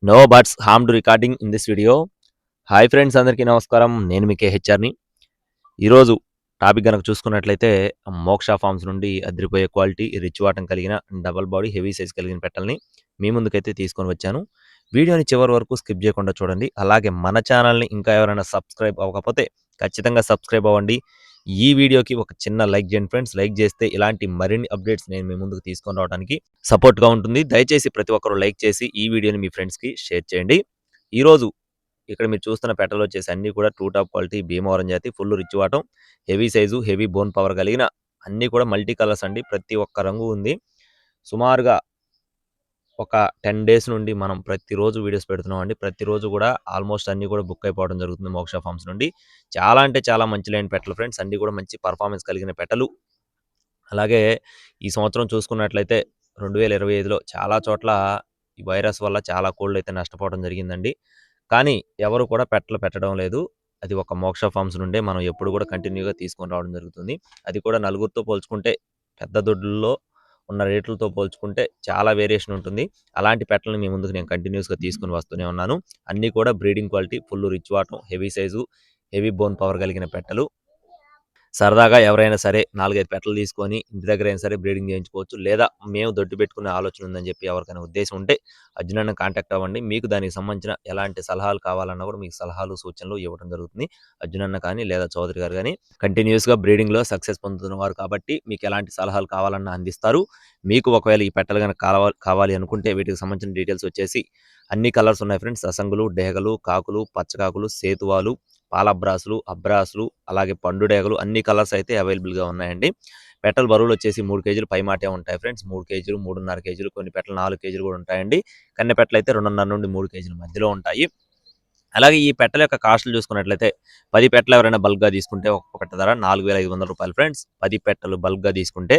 No butts harmed recording in this video. Hi friends, అందరికీ నమస్కారం. నేను మీ హెచ్ఆర్ని. ఈరోజు టాపిక్ గనక చూసుకున్నట్లయితే మోక్ష ఫార్మ్స్ నుండి అదిరిపోయే క్వాలిటీ రిచ్ వాటం కలిగిన డబల్ బాడీ హెవీ సైజ్ కలిగిన పెట్టల్ని మీ ముందుకైతే తీసుకొని వచ్చాను. వీడియోని చివరి వరకు స్కిప్ చేయకుండా చూడండి. అలాగే మన ఛానల్ని ఇంకా ఎవరైనా సబ్స్క్రైబ్ అవ్వకపోతే ఖచ్చితంగా సబ్స్క్రైబ్ అవ్వండి. ఈ వీడియోకి ఒక చిన్న లైక్ చేయండి ఫ్రెండ్స్. లైక్ చేస్తే ఇలాంటి మరిన్ని అప్డేట్స్ నేను మీ ముందుకు తీసుకొని రావడానికి సపోర్ట్గా ఉంటుంది. దయచేసి ప్రతి ఒక్కరు లైక్ చేసి ఈ వీడియోని మీ ఫ్రెండ్స్కి షేర్ చేయండి. ఈరోజు ఇక్కడ మీరు చూస్తున్న పెట్టలు వచ్చేసి అన్ని కూడా టూ టాప్ క్వాలిటీ భీమవరం జాతి ఫుల్ రిచ్ వాటం heavy size heavy bone power కలిగిన అన్ని కూడా మల్టీ కలర్స్ అండి. ప్రతి ఒక్క రంగు ఉంది. సుమారుగా ఒక 10 డేస్ నుండి మనం ప్రతిరోజు వీడియోస్ పెడుతున్నాం అండి. ప్రతిరోజు కూడా ఆల్మోస్ట్ అన్ని కూడా బుక్ అయిపోవడం జరుగుతుంది మోక్ష ఫార్మ్స్ నుండి. చాలా అంటే చాలా మంచి లైన్ పెట్టలు ఫ్రెండ్స్. అన్ని కూడా మంచి పర్ఫార్మెన్స్ కలిగిన పెట్టలు. అలాగే ఈ సంవత్సరం చూసుకున్నట్లయితే 2025లో చాలా చోట్ల ఈ వైరస్ వల్ల చాలా కోళ్ళు అయితే నష్టపోవడం జరిగిందండి. కానీ ఎవరు కూడా పెట్టడం లేదు. అది ఒక మోక్ష ఫార్మ్స్ నుండే మనం ఎప్పుడు కూడా కంటిన్యూగా తీసుకొని రావడం జరుగుతుంది. అది కూడా నలుగురితో పోల్చుకుంటే పెద్ద దొడ్లలో ఉన్న రేట్లతో పోల్చుకుంటే చాలా వేరియేషన్ ఉంటుంది. అలాంటి పెట్టలను మీ ముందుకు నేను కంటిన్యూస్గా తీసుకొని వస్తూనే ఉన్నాను. అన్నీ కూడా బ్రీడింగ్ క్వాలిటీ ఫుల్ రిచ్ వాటం heavy size heavy bone power కలిగిన పెట్టలు. సరదాగా ఎవరైనా సరే 4, 5 పెట్టలు తీసుకొని ఇంటి దగ్గర అయినా సరే బ్రీడింగ్ చేయించుకోవచ్చు. లేదా మేము దొడ్డు పెట్టుకునే ఆలోచన ఉందని చెప్పి ఎవరికైనా ఉద్దేశం ఉంటే అర్జునన్న కాంటాక్ట్ అవ్వండి. మీకు దానికి సంబంధించిన ఎలాంటి సలహాలు కావాలన్నా కూడా మీకు సలహాలు సూచనలు ఇవ్వడం జరుగుతుంది. అర్జునన్న కానీ లేదా చౌదరి గారు కానీ కంటిన్యూస్గా బ్రీడింగ్లో సక్సెస్ పొందుతున్నవారు కాబట్టి మీకు ఎలాంటి సలహాలు కావాలన్నా అందిస్తారు. మీకు ఒకవేళ ఈ పెట్టలు కనుక కావాలి అనుకుంటే వీటికి సంబంధించిన డీటెయిల్స్ వచ్చేసి అన్ని కలర్స్ ఉన్నాయి ఫ్రెండ్స్. అసంగులు, డేగలు, కాకులు, పచ్చకాకులు, సేతువాలు, పాలబ్రాసులు, అబ్రాసులు, అలాగే పండుడేగలు అన్ని కలర్స్ అయితే అవైలబుల్గా ఉన్నాయండి. పెట్టల బరువులు వచ్చేసి 3 కేజీలు పైమాటే ఉంటాయి ఫ్రెండ్స్. 3 కేజీలు, 3.5 కేజీలు, కొన్ని పెట్టలు 4 కేజీలు కూడా ఉంటాయండి. కన్నె పెట్టలు అయితే 2.5 నుండి 3 కేజీల మధ్యలో ఉంటాయి. అలాగే ఈ పెట్టల యొక్క కాస్టులు చూసుకున్నట్లయితే 10 పెట్టలు ఎవరైనా బల్క్గా తీసుకుంటే ఒక్కొక్క పెట్ట ధర 4,500 రూపాయలు ఫ్రెండ్స్. 10 పెట్టలు బల్క్గా తీసుకుంటే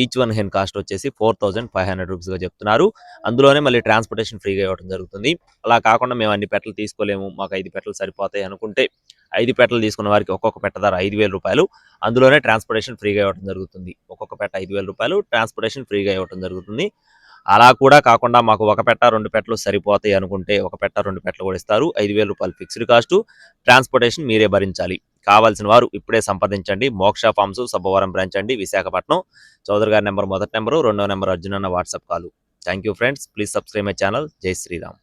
ఈచ్ వన్ హెన్ కాస్ట్ వచ్చేసి 4,500 రూపీస్గా చెప్తున్నారు. అందులోనే మళ్ళీ ట్రాన్స్పోర్టేషన్ ఫ్రీగా ఇవ్వడం జరుగుతుంది. అలా కాకుండా మేము అన్ని పెట్టలు తీసుకోలేము, మాకు 5 పెట్టలు సరిపోతాయి అనుకుంటే 5 పెట్టలు తీసుకున్న వారికి ఒక్కొక్క పెట్ట ధర 5,000 రూపాయలు. అందులోనే ట్రాన్స్పోర్టేషన్ ఫ్రీగా ఇవ్వడం జరుగుతుంది. ఒక్కొక్క పెట్ట 5,000 రూపాయలు, ట్రాన్స్పోర్టేషన్ ఫ్రీగా ఇవ్వడం జరుగుతుంది. అలా కూడా కాకుండా మాకు ఒక పెట్ట 2 పెట్టలు సరిపోతాయి అనుకుంటే ఒక పెట్ట 2 పెట్టలు కూడా ఇస్తారు. 5,000 రూపాయలు ఫిక్స్డ్ కాస్ట్, ట్రాన్స్పోర్టేషన్ మీరే భరించాలి. కావాల్సిన వారు ఇప్పుడే సంప్రదించండి. మోక్ష ఫార్మ్స్ సబ్బవరం బ్రాంచ్ అండి, విశాఖపట్నం. చౌదరి గారి నెంబర్ మొదటి నెంబరు, రెండో నెంబర్ అర్జున్ అన్న WhatsApp call. Thank you friends. Please subscribe my channel. జై శ్రీరామ్.